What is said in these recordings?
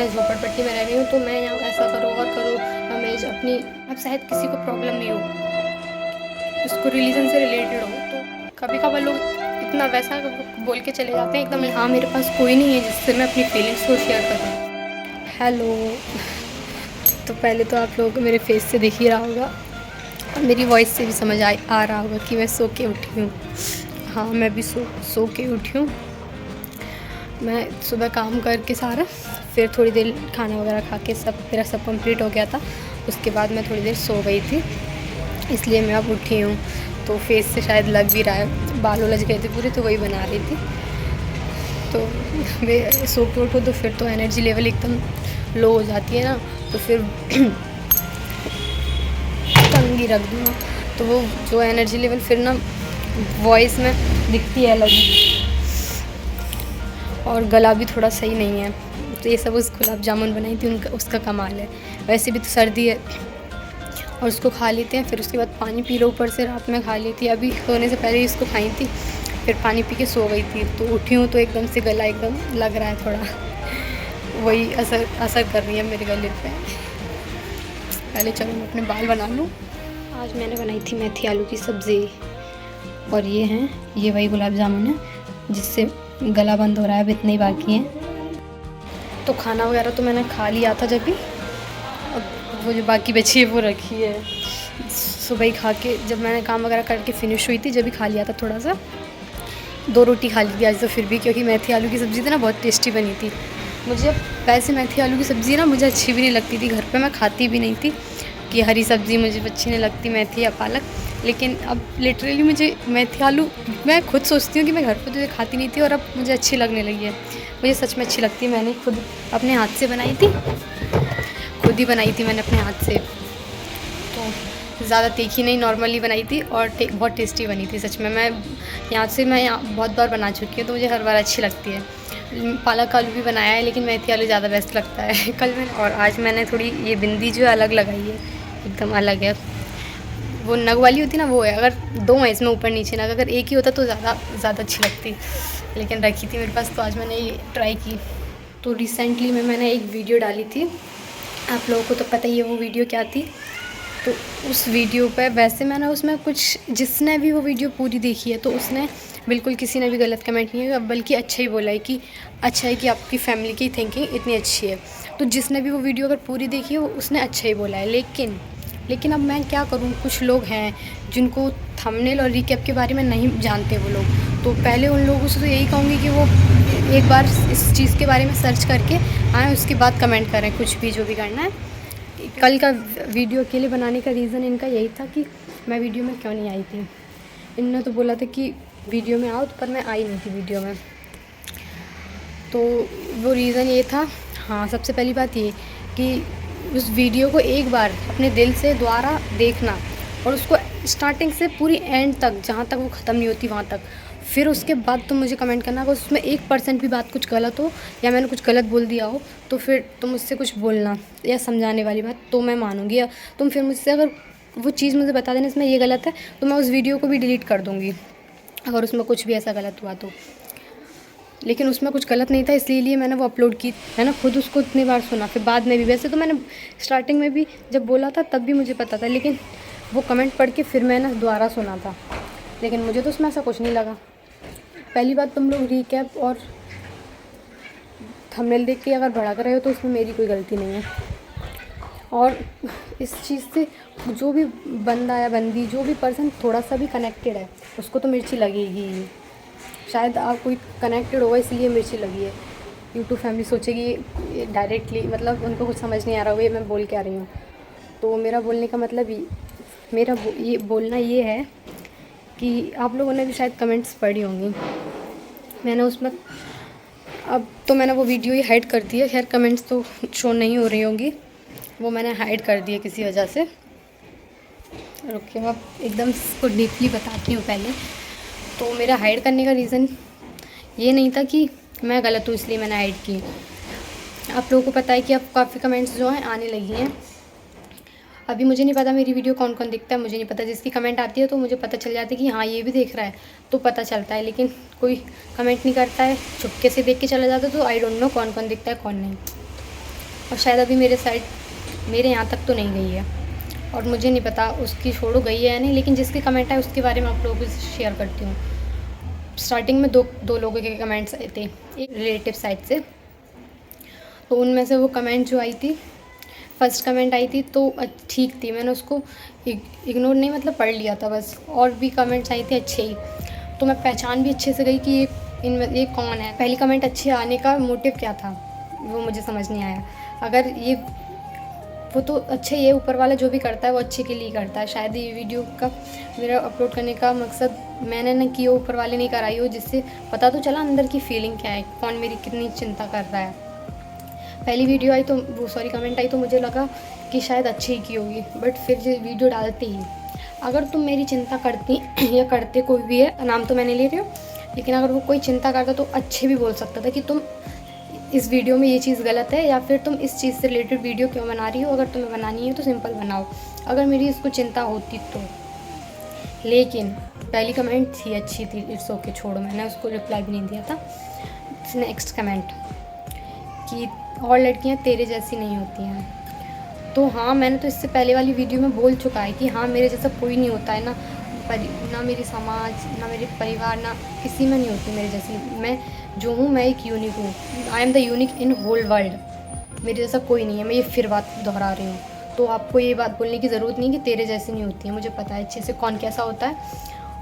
मैं झोपड़पट्टी में रह रही हूँ तो मैं यहाँ ऐसा करूँ और करूँ, मैं अपनी, अब शायद किसी को प्रॉब्लम नहीं हो, उसको रिलीजन से रिलेटेड हो, तो कभी कभार लोग इतना वैसा बोल के चले जाते हैं एकदम, हाँ मेरे पास कोई नहीं है जिससे मैं अपनी फीलिंग्स को शेयर करूँ। हेलो, तो पहले तो आप लोग मेरे फेस से देख ही रहा होगा, मेरी वॉइस से भी समझ आ रहा होगा कि मैं सो के उठी हूँ। हाँ, मैं भी सो के उठी हूँ। मैं सुबह काम करके सारा, फिर थोड़ी देर खाना वगैरह खा के मेरा सब कंप्लीट हो गया था। उसके बाद मैं थोड़ी देर सो गई थी, इसलिए मैं अब उठी हूँ। तो फेस से शायद लग भी रहा है, बाल उलझ गए थे पूरे, तो वही बना रही थी। तो मैं सो के उठो तो फिर तो एनर्जी लेवल एकदम लो हो जाती है ना, तो फिर कंघी रख दूँ तो वो जो एनर्जी लेवल फिर ना वॉइस में दिखती है अलग, और गला भी थोड़ा सही नहीं है। तो ये सब उस गुलाब जामुन बनाई थी उसका कमाल है। वैसे भी तो सर्दी है और उसको खा लेते हैं, फिर उसके बाद पानी पी लो ऊपर से। रात में खा ली थी, अभी सोने से पहले ही इसको खाई थी, फिर पानी पी के सो गई थी। तो उठी हूँ तो एकदम से गला एकदम लग रहा है थोड़ा, वही असर कर रही है मेरे गले पे। पहले चलो मैं अपने बाल बना लूँ। आज मैंने बनाई थी मेथी आलू की सब्ज़ी, और ये वही गुलाब जामुन है जिससे गला बंद हो रहा है, अब इतने ही बाकी हैं। तो खाना वगैरह तो मैंने खा लिया था जब भी, अब वो जो बाकी बची है वो रखी है। सुबह ही खा के, जब मैंने काम वगैरह करके फिनिश हुई थी जब भी खा लिया था थोड़ा सा। 2 रोटी खा ली थी आज तो फिर भी, क्योंकि मेथी आलू की सब्ज़ी थी ना, बहुत टेस्टी बनी थी। मुझे वैसे मेथी आलू की सब्ज़ी ना मुझे अच्छी भी नहीं लगती थी, घर पे मैं खाती भी नहीं थी कि हरी सब्ज़ी मुझे अच्छी नहीं लगती, मेथी या पालक। लेकिन अब लिटरली मुझे मेथी आलू, मैं खुद सोचती हूँ कि मैं घर पे तो खाती नहीं थी और अब मुझे अच्छी लगने लगी है। मुझे सच में अच्छी लगती है। मैंने खुद अपने हाथ से बनाई थी, खुद ही बनाई थी मैंने अपने हाथ से। तो ज़्यादा तीखी नहीं, नॉर्मली बनाई थी और बहुत टेस्टी बनी थी सच में। मैं यहाँ बहुत बार बना चुकी हूँ तो मुझे हर बार अच्छी लगती है। पालक आलू भी बनाया है लेकिन मेथी आलू ज़्यादा बेस्ट लगता है। कल मैंने और आज मैंने थोड़ी ये बिंदी जो अलग लगाई है, एकदम अलग है। वो नग वाली होती ना वो है, अगर 2 हैं इसमें ऊपर नीचे नग, अगर एक ही होता तो ज़्यादा अच्छी लगती, लेकिन रखी थी मेरे पास तो आज मैंने ये ट्राई की। तो रिसेंटली मैंने एक वीडियो डाली थी, आप लोगों को तो पता ही है वो वीडियो क्या थी। तो उस वीडियो पे वैसे मैंने उसमें कुछ, जिसने भी वो वीडियो पूरी देखी है तो उसने बिल्कुल किसी ने भी गलत कमेंट नहीं किया, बल्कि अच्छा ही बोला है कि अच्छा है कि आपकी फैमिली की थिंकिंग इतनी अच्छी है। तो जिसने भी वो वीडियो अगर पूरी देखी है उसने अच्छा ही बोला है। लेकिन अब मैं क्या करूँ, कुछ लोग हैं जिनको थंबनेल और रिकैप के बारे में नहीं जानते वो लोग, तो पहले उन लोगों से तो यही कहूँगी कि वो एक बार इस चीज़ के बारे में सर्च करके आएँ, उसके बाद कमेंट करें कुछ भी जो भी करना है। कल का वीडियो अकेले बनाने का रीज़न इनका यही था कि मैं वीडियो में क्यों नहीं आई थी। इन्होंने तो बोला था कि वीडियो में आओ, पर मैं आई नहीं थी वीडियो में, तो वो रीज़न ये था। हाँ, सबसे पहली बात ये कि उस वीडियो को एक बार अपने दिल से दोबारा देखना, और उसको स्टार्टिंग से पूरी एंड तक, जहाँ तक वो ख़त्म नहीं होती वहाँ तक, फिर उसके बाद तुम मुझे कमेंट करना। अगर उसमें 1% भी बात कुछ गलत हो या मैंने कुछ गलत बोल दिया हो तो फिर तुम मुझसे कुछ बोलना या समझाने वाली बात, तो मैं मानूँगी। या तुम फिर मुझसे अगर वो चीज़ मुझे बता देना इसमें ये गलत है, तो मैं उस वीडियो को भी डिलीट कर दूँगी अगर उसमें कुछ भी ऐसा गलत हुआ तो। लेकिन उसमें कुछ गलत नहीं था, इसलिए मैंने वो अपलोड की। मैंने खुद उसको इतनी बार सुना, फिर बाद में भी। वैसे तो मैंने स्टार्टिंग में भी जब बोला था तब भी मुझे पता था, लेकिन वो कमेंट पढ़ के फिर मैंने दोबारा सुना था, लेकिन मुझे तो उसमें ऐसा कुछ नहीं लगा। पहली बात, तुम लोग रिकैप और थंबनेल देख के अगर भड़क रहे हो तो उसमें मेरी कोई गलती नहीं है। और इस चीज़ से जो भी बंदा या बंदी, जो भी पर्सन थोड़ा सा भी कनेक्टेड है, उसको तो मिर्ची लगेगी ही। शायद आप कोई कनेक्टेड होगा इसलिए मिर्ची लगी है। यूट्यूब फैमिली सोचेगी डायरेक्टली, मतलब उनको कुछ समझ नहीं आ रहा होगा ये मैं बोल के आ रही हूँ। तो मेरा बोलने का मतलब ये बोलना ये है कि आप लोगों ने भी शायद कमेंट्स पढ़ी होंगी। मैंने उसमें, अब तो मैंने वो वीडियो ही हाइड कर दी है, खैर कमेंट्स तो शो नहीं हो रही होंगी, वो मैंने हाइड कर दी है किसी वजह से। रुकिए मैं एकदम इसको डीपली बताती हूँ पहले। तो मेरा हाइड करने का रीज़न ये नहीं था कि मैं गलत हूँ इसलिए मैंने हाइड की। आप लोगों को पता है कि अब काफ़ी कमेंट्स जो हैं आने लगी हैं। अभी मुझे नहीं पता मेरी वीडियो कौन कौन देखता है, मुझे नहीं पता। जिसकी कमेंट आती है तो मुझे पता चल जाता है कि हाँ ये भी देख रहा है, तो पता चलता है। लेकिन कोई कमेंट नहीं करता है, चुपके से देख के चला जाता है, तो आई डोंट नो कौन कौन दिखता है कौन नहीं। और शायद अभी मेरे यहाँ तक तो नहीं गई है, और मुझे नहीं पता उसकी छोड़ो गई है या नहीं, लेकिन जिसके कमेंट आए उसके बारे में आप लोगों से शेयर करती हूँ। स्टार्टिंग में दो लोगों के कमेंट्स आए थे, एक रिलेटिव साइड से। तो उनमें से वो कमेंट जो आई थी, फर्स्ट कमेंट आई थी तो ठीक थी, मैंने उसको इग्नोर नहीं मतलब पढ़ लिया था बस। और भी कमेंट्स आई थे अच्छे ही, तो मैं पहचान भी अच्छे से गई कि ये कौन है। पहली कमेंट अच्छे आने का मोटिव क्या था वो मुझे समझ नहीं आया। अगर ये वो तो अच्छे, ये ऊपर वाला जो भी करता है वो अच्छे के लिए करता है। शायद ये वीडियो का मेरा अपलोड करने का मकसद मैंने न कि ऊपर वाले नहीं कराई हो, जिससे पता तो चला अंदर की फीलिंग क्या है, कौन मेरी कितनी चिंता कर रहा है। पहली वीडियो आई तो कमेंट आई तो मुझे लगा कि शायद अच्छी ही की होगी, बट फिर जो वीडियो डालते ही, अगर तुम मेरी चिंता करती या करते, कोई भी है, नाम तो मैं नहीं ले रही हूँ, लेकिन अगर वो कोई चिंता करता तो अच्छे भी बोल सकता था कि तुम इस वीडियो में ये चीज़ गलत है, या फिर तुम इस चीज़ से रिलेटेड वीडियो क्यों बना रही हो, अगर तुम्हें बनानी है तो सिंपल बनाओ, अगर मेरी इसको चिंता होती तो। लेकिन पहली कमेंट थी अच्छी थी, इट्स ओके छोड़ो, मैंने उसको रिप्लाई भी नहीं दिया था। नेक्स्ट कमेंट कि और लड़कियां तेरे जैसी नहीं होती हैं। तो हाँ, मैंने तो इससे पहले वाली वीडियो में बोल चुका है कि हाँ, मेरे जैसा कोई नहीं होता है, ना मेरी समाज, ना मेरे परिवार, ना किसी में नहीं होती मेरे जैसी। मैं जो हूँ, मैं एक यूनिक हूँ, I am the unique in whole world. मेरे जैसा कोई नहीं है, मैं ये फिर बात दोहरा रही हूँ। तो आपको ये बात बोलने की ज़रूरत नहीं कि तेरे जैसी नहीं होती है, मुझे पता है अच्छे से कौन कैसा होता है,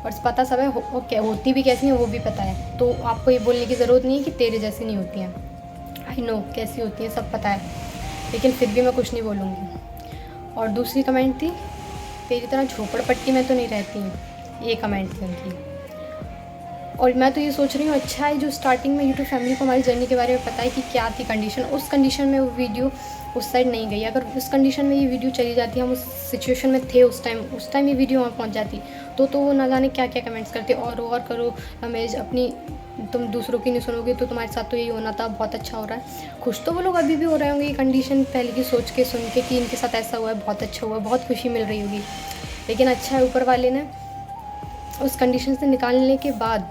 और पता सब है होती भी कैसी है वो भी पता है। तो आपको ये बोलने की ज़रूरत नहीं है कि तेरे जैसी नहीं होती हैं, आई नो कैसी होती है, सब पता है, लेकिन फिर भी मैं कुछ नहीं बोलूँगी। और दूसरी कमेंट थी, तेरी तरह झोपड़पट्टी में तो नहीं रहती हूँ, ये कमेंट थी उनकी। और मैं तो ये सोच रही हूँ, अच्छा है जो स्टार्टिंग में यूट्यूब फैमिली को हमारी जर्नी के बारे में पता है कि क्या थी कंडीशन, उस कंडीशन में वो वीडियो उस साइड नहीं गई। अगर उस कंडीशन में ये वीडियो चली जाती, हम उस सिचुएशन में थे उस टाइम ये वीडियो वहाँ पहुँच जाती, तो वो ना जाने क्या क्या कमेंट्स करते, और करो हमें अपनी, तुम दूसरों की नहीं सुनोगे तो तुम्हारे साथ तो यही होना था, बहुत अच्छा हो रहा है। खुश तो वो लोग अभी भी हो रहे होंगे ये कंडीशन पहले की सोच के, सुन के कि इनके साथ ऐसा हुआ है, बहुत अच्छा हुआ है, बहुत खुशी मिल रही होगी। लेकिन अच्छा है ऊपर वाले ने उस कंडीशन से निकालने के बाद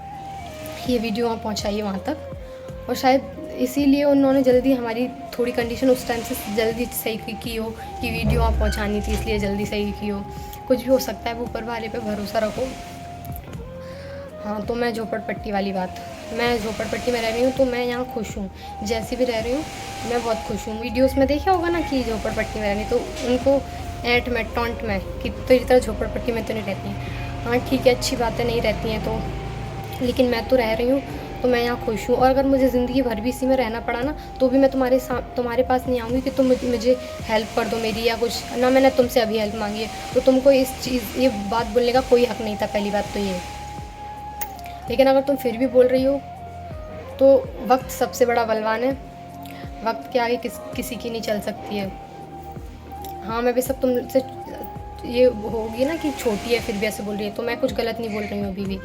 ये वीडियो वहाँ पहुँचाई है वहाँ तक, और शायद इसीलिए उन्होंने जल्दी हमारी थोड़ी कंडीशन उस टाइम से जल्दी सही की हो कि वीडियो वहाँ पहुँचानी थी, इसलिए जल्दी सही की हो। कुछ भी हो सकता है, वो ऊपर वाले पे भरोसा रखो। हाँ, तो मैं झोपड़पट्टी वाली बात, मैं झोपड़पट्टी में रह रही हूँ तो मैं यहाँ खुश हूँ, जैसी भी रह रही हूँ मैं बहुत खुश हूँ। वीडियोस में देखा होगा ना कि झोपड़पट्टी में रहनी, तो उनको ऐंठ में टॉन्ट में कि तेरी तरह झोपड़पट्टी में तो नहीं रहती हैं। हाँ ठीक है, अच्छी बातें नहीं रहती हैं तो, लेकिन मैं तो रह रही हूँ तो मैं यहाँ खुश हूँ। और अगर मुझे ज़िंदगी भर भी इसी में रहना पड़ा ना, तो भी मैं तुम्हारे पास नहीं आऊँगी कि तुम मुझे हेल्प कर दो मेरी, या कुछ ना, मैंने तुमसे अभी हेल्प मांगी है, तो तुमको ये बात बोलने का कोई हक़ नहीं था, पहली बात तो ये। लेकिन अगर तुम फिर भी बोल रही हो तो वक्त सबसे बड़ा बलवान है, वक्त के आगे किसी की नहीं चल सकती है। हाँ, मैं भी सब तुमसे ये होगी ना कि छोटी है फिर भी ऐसे बोल रही है, तो मैं कुछ गलत नहीं बोल रही हूँ अभी भी,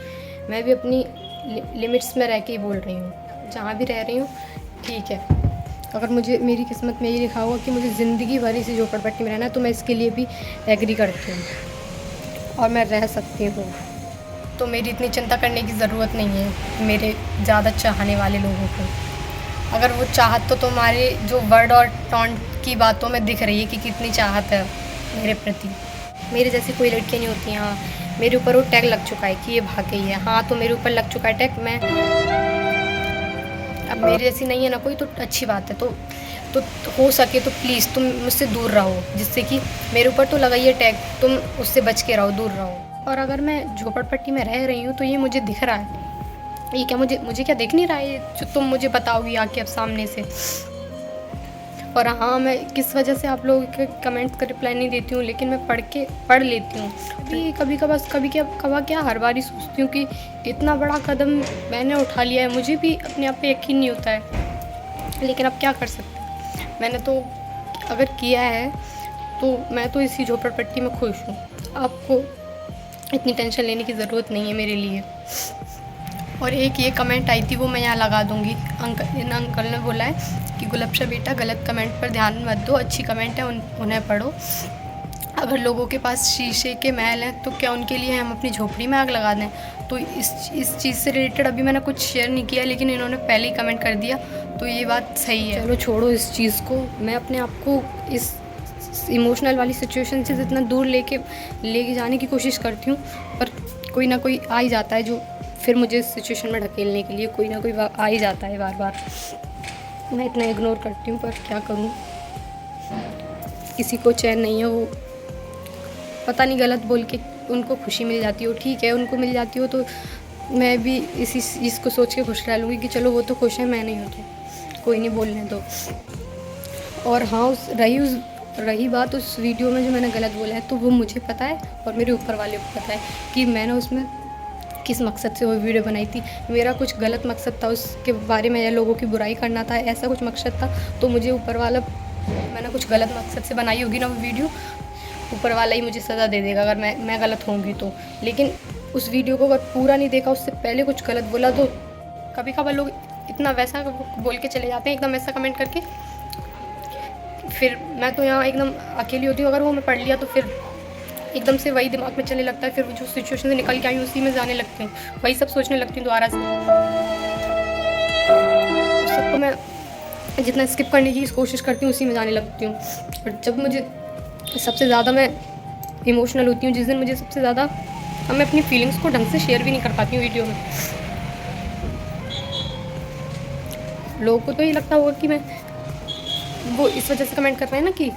मैं भी अपनी लिमिट्स में रह के ही बोल रही हूँ, जहाँ भी रह रही हूँ ठीक है। अगर मुझे मेरी किस्मत में ये लिखा हुआ कि मुझे ज़िंदगी भर इसी झोपड़पट्टी में रहना है, तो मैं इसके लिए भी एग्री करती हूँ और मैं रह सकती हूँ। तो मेरी इतनी चिंता करने की ज़रूरत नहीं है मेरे ज़्यादा चाहने वाले लोगों को। अगर वो चाहत तो तुम्हारे जो वर्ड और टॉन्ट की बातों में दिख रही है कि कितनी चाहत है मेरे प्रति। मेरे जैसी कोई लड़कियाँ नहीं होती। हाँ, मेरे ऊपर वो टैग लग चुका है कि ये भाग गई है। हाँ, तो मेरे ऊपर लग चुका है टैग, मैं अब मेरे जैसी नहीं है ना कोई, तो अच्छी बात है। तो हो सके तो प्लीज़ तुम मुझसे दूर रहो, जिससे कि मेरे ऊपर तो लगाइए टैग, तुम उससे बच के रहो, दूर रहो। और अगर मैं झोपड़पट्टी में रह रही हूँ तो ये मुझे दिख रहा है, ये क्या मुझे क्या दिख नहीं रहा है जो तुम मुझे बताओगी आके अब सामने से। और हाँ, मैं किस वजह से आप लोगों के कमेंट्स का रिप्लाई नहीं देती हूँ, लेकिन मैं पढ़ लेती हूँ। कभी क्या हर बार ही सोचती हूँ कि इतना बड़ा कदम मैंने उठा लिया है, मुझे भी अपने आप पे यकीन नहीं होता है, लेकिन अब क्या कर सकते हैं। मैंने तो अगर किया है तो मैं तो इसी झोपड़पट्टी में खुश हूँ। आपको इतनी टेंशन लेने की ज़रूरत नहीं है मेरे लिए। और एक ये कमेंट आई थी वो मैं यहाँ लगा दूँगी। इन अंकल ने बोला है कि गुलबशा बेटा गलत कमेंट पर ध्यान मत दो, अच्छी कमेंट है उन्हें पढ़ो। अगर लोगों के पास शीशे के महल हैं तो क्या उनके लिए हम अपनी झोपड़ी में आग लगा दें। तो इस चीज़ से रिलेटेड अभी मैंने कुछ शेयर नहीं किया, लेकिन इन्होंने पहले ही कमेंट कर दिया, तो ये बात सही है। चलो छोड़ो इस चीज़ को, मैं अपने आप को इस इमोशनल वाली सिचुएशन से जितना दूर लेके जाने की कोशिश करती हूँ, पर कोई ना कोई आ ही जाता है जो फिर मुझे इस सिचुएशन में ढकेलने के लिए कोई ना कोई आ ही जाता है बार बार। मैं इतना इग्नोर करती हूँ, पर क्या करूँ, किसी को चैन नहीं है। वो पता नहीं गलत बोल के उनको खुशी मिल जाती हो, ठीक है, उनको मिल जाती हो तो मैं भी इसी चीज़ को सोच के खुश रह लूँगी कि चलो वो तो खुश है, मैं नहीं हूँ, तो कोई नहीं, बोलने दो। और हाँ, रही बात उस वीडियो में जो मैंने गलत बोला है, तो वो मुझे पता है और मेरे ऊपर वाले को पता है कि मैंने उसमें किस मकसद से वो वीडियो बनाई थी। मेरा कुछ गलत मकसद था उसके बारे में, या लोगों की बुराई करना था, ऐसा कुछ मकसद था, तो मुझे ऊपर वाला, मैंने कुछ गलत मकसद से बनाई होगी ना वो वीडियो, ऊपर वाला ही मुझे सज़ा दे देगा अगर मैं गलत होंगी तो। लेकिन उस वीडियो को अगर पूरा नहीं देखा, उससे पहले कुछ गलत बोला, तो कभी कभार लोग इतना वैसा बोल के चले जाते हैं, एकदम वैसा कमेंट करके, फिर मैं तो यहाँ एकदम अकेली होती हूँ। अगर वो मैं पढ़ लिया तो फिर एकदम से वही दिमाग में चलने लगता है, फिर जो सिचुएशन से निकल के आई हूँ उसी में जाने लगती हूँ, वही सब सोचने लगती हूँ दोबारा से। उस सबको मैं जितना स्किप करने की कोशिश करती हूँ उसी में जाने लगती हूँ। और जब मुझे सबसे ज़्यादा मैं इमोशनल होती हूँ, जिस दिन मुझे सबसे ज़्यादा, अब मैं अपनी फीलिंग्स को ढंग से शेयर भी नहीं कर पाती हूँ वीडियो में। लोगों को तो ये लगता होगा कि मैं, वो इस वजह से कमेंट कर रहे हैं ना कि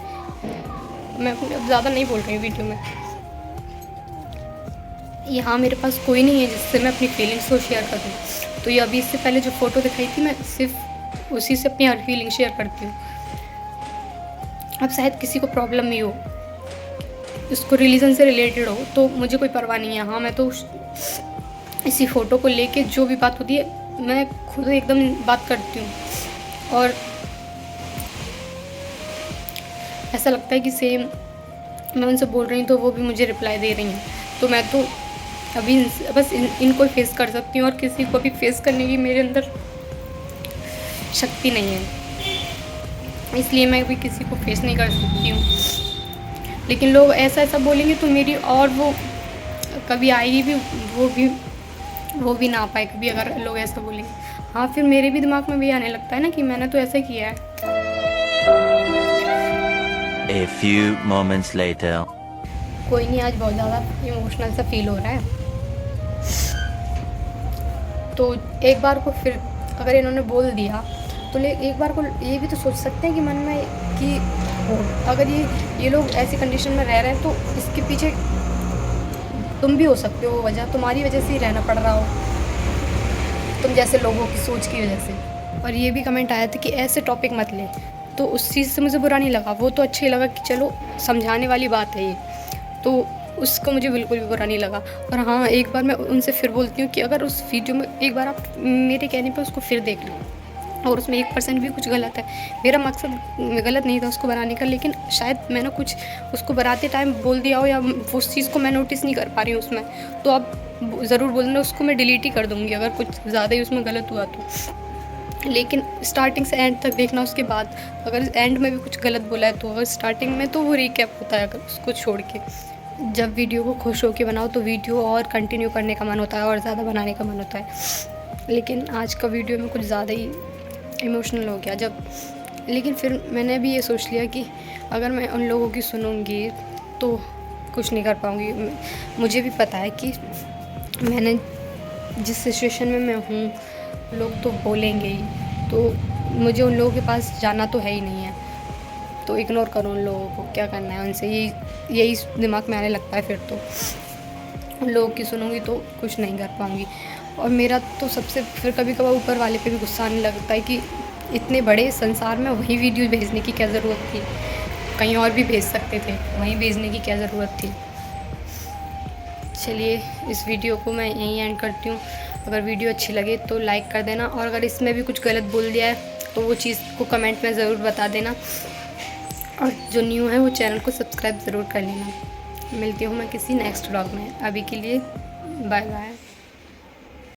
मैं अब ज़्यादा नहीं बोल रही हूँ वीडियो में। यहाँ मेरे पास कोई नहीं है जिससे मैं अपनी फीलिंग्स को शेयर कर दूँ। तो ये अभी इससे पहले जो फ़ोटो दिखाई थी, मैं सिर्फ उसी से अपनी हर फीलिंग शेयर करती हूँ। अब शायद किसी को प्रॉब्लम नहीं हो, उसको रिलीजन से रिलेटेड हो, तो मुझे कोई परवाह नहीं है। हाँ, मैं तो इसी फ़ोटो को लेके जो भी बात होती है मैं खुद एकदम बात करती हूँ, और ऐसा लगता है कि सेम मैं उनसे बोल रही हूँ तो वो भी मुझे रिप्लाई दे रही हैं। तो मैं तो अभी बस इनको फेस कर सकती हूँ, और किसी को भी फेस करने की मेरे अंदर शक्ति नहीं है, इसलिए मैं भी किसी को फेस नहीं कर सकती हूँ। लेकिन लोग ऐसा बोलेंगे तो मेरी, और वो कभी आएगी भी, वो भी ना आ पाए कभी, अगर लोग ऐसा बोलेंगे। हाँ, फिर मेरे भी दिमाग में भी आने लगता है ना कि मैंने तो ऐसा किया है। A few moments later. कोई नहीं, आज बहुत ज़्यादा इमोशनल सा फील हो रहा है, तो एक बार को फिर अगर इन्होंने बोल दिया तो एक बार को ये भी तो सोच सकते हैं कि मन में कि अगर ये लोग ऐसी कंडीशन में रह रहे हैं तो इसके पीछे तुम भी हो सकते हो, वजह तुम्हारी वजह से ही रहना पड़ रहा हो, तुम जैसे लोगों की सोच की वजह से। और ये भी कमेंट आया था कि ऐसे टॉपिक मत ले, तो उस चीज़ से मुझे बुरा नहीं लगा, वो तो अच्छी लगा कि चलो समझाने वाली बात है ये, तो उसको मुझे बिल्कुल भी बुरा नहीं लगा। और हाँ, एक बार मैं उनसे फिर बोलती हूँ कि अगर उस वीडियो में एक बार आप मेरे कहने पे उसको फिर देख लो, और उसमें 1% भी कुछ गलत है, मेरा मकसद गलत नहीं था उसको बनाने का, लेकिन शायद मैंने कुछ उसको बनाते टाइम बोल दिया हो, या उस चीज़ को मैं नोटिस नहीं कर पा रही हूँ उसमें, तो अब ज़रूर बोलना, उसको मैं डिलीट ही कर दूँगी अगर कुछ ज़्यादा ही उसमें गलत हुआ तो। लेकिन स्टार्टिंग से एंड तक देखना, उसके बाद अगर एंड में भी कुछ गलत बोला है तो अगर स्टार्टिंग में, तो वो रिकैप होता है अगर उसको छोड़ के। जब वीडियो को खुश होकर बनाओ तो वीडियो और कंटिन्यू करने का मन होता है और ज़्यादा बनाने का मन होता है, लेकिन आज का वीडियो में कुछ ज़्यादा ही इमोशनल हो गया लेकिन फिर मैंने भी ये सोच लिया कि अगर मैं उन लोगों की सुनूंगी तो कुछ नहीं कर पाऊँगी। मुझे भी पता है कि मैंने जिस सिचुएशन में मैं हूँ लोग तो बोलेंगे ही, तो मुझे उन लोगों के पास जाना तो है ही नहीं है, तो इग्नोर करो उन लोगों को, क्या करना है उनसे, यही दिमाग में आने लगता है। फिर तो उन लोगों की सुनूंगी तो कुछ नहीं कर पाऊँगी। और मेरा तो सबसे फिर कभी कभार ऊपर वाले पे भी गुस्सा आने लगता है कि इतने बड़े संसार में वहीं वीडियो भेजने की क्या ज़रूरत थी, कहीं और भी भेज सकते थे, वहीं भेजने की क्या ज़रूरत थी। चलिए, इस वीडियो को मैं यहीं एंड करती हूँ। अगर वीडियो अच्छी लगे तो लाइक कर देना, और अगर इसमें भी कुछ गलत बोल दिया है तो वो चीज़ को कमेंट में ज़रूर बता देना, और जो न्यू है वो चैनल को सब्सक्राइब ज़रूर कर लेना। मिलती हूँ मैं किसी नेक्स्ट व्लॉग में, अभी के लिए बाय बाय।